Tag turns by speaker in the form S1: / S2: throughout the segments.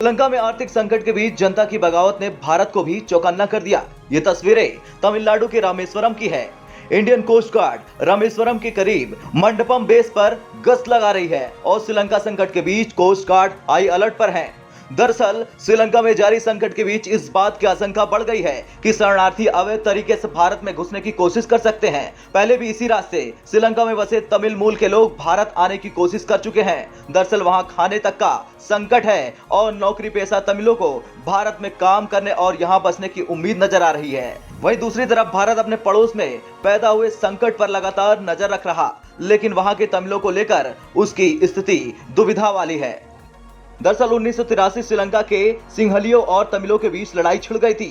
S1: श्रीलंका में आर्थिक संकट के बीच जनता की बगावत ने भारत को भी चौकन्ना कर दिया। ये तस्वीरें तमिलनाडु के रामेश्वरम की है। इंडियन कोस्ट गार्ड रामेश्वरम के करीब मंडपम बेस पर गश्त लगा रही है और श्रीलंका संकट के बीच कोस्ट गार्ड हाई अलर्ट पर है। दरअसल श्रीलंका में जारी संकट के बीच इस बात की आशंका बढ़ गई है कि शरणार्थी अवैध तरीके से भारत में घुसने की कोशिश कर सकते हैं। पहले भी इसी रास्ते श्रीलंका में बसे तमिल मूल के लोग भारत आने की कोशिश कर चुके हैं। दरअसल वहां खाने तक का संकट है और नौकरी पेशा तमिलों को भारत में काम करने और यहां बसने की उम्मीद नजर आ रही है। वहीं दूसरी तरफ भारत अपने पड़ोस में पैदा हुए संकट पर लगातार नजर रख रहा, लेकिन वहां के तमिलों को लेकर उसकी स्थिति दुविधा वाली है। दरअसल 1983 श्रीलंका के सिंहलियों और तमिलों के बीच लड़ाई छिड़ गई थी।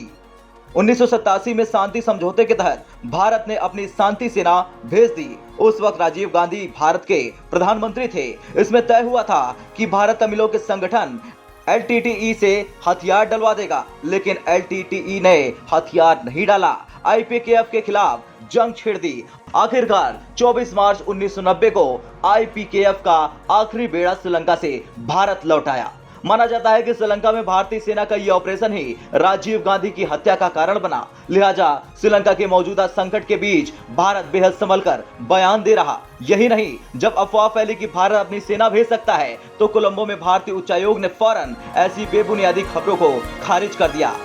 S1: 1987 में शांति समझौते के तहत भारत ने अपनी शांति सेना भेज दी। उस वक्त राजीव गांधी भारत के प्रधानमंत्री थे। इसमें तय हुआ था कि भारत तमिलों के संगठन LTTE से हथियार डलवा देगा, लेकिन LTTE ने हथियार नहीं डाला। IPKF के खिलाफ जंग छेड़ दी। आखिरकार 24 मार्च 1990 को IPKF का आखिरी बेड़ा श्रीलंका से भारत लौट आया। माना जाता है कि श्रीलंका में भारतीय सेना का यह ऑपरेशन ही राजीव गांधी की हत्या का कारण बना। लिहाजा श्रीलंका के मौजूदा संकट के बीच भारत बेहद संभल कर बयान दे रहा। यही नहीं, जब अफवाह फैली कि भारत अपनी सेना भेज सकता है तो कोलंबो में भारतीय उच्चायोग ने फौरन ऐसी बेबुनियादी खबरों को खारिज कर दिया।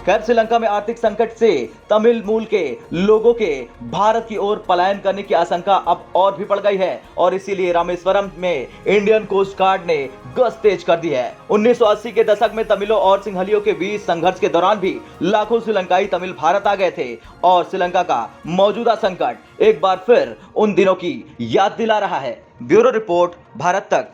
S1: खैर, श्रीलंका में आर्थिक संकट से तमिल मूल के लोगों के भारत की ओर पलायन करने की आशंका अब और भी बढ़ गई है और इसीलिए रामेश्वरम में इंडियन कोस्ट गार्ड ने गश्त तेज कर दी है। 1980 के दशक में तमिलों और सिंहलियों के बीच संघर्ष के दौरान भी लाखों श्रीलंकाई तमिल भारत आ गए थे और श्रीलंका का मौजूदा संकट एक बार फिर उन दिनों की याद दिला रहा है। ब्यूरो रिपोर्ट, भारत तक।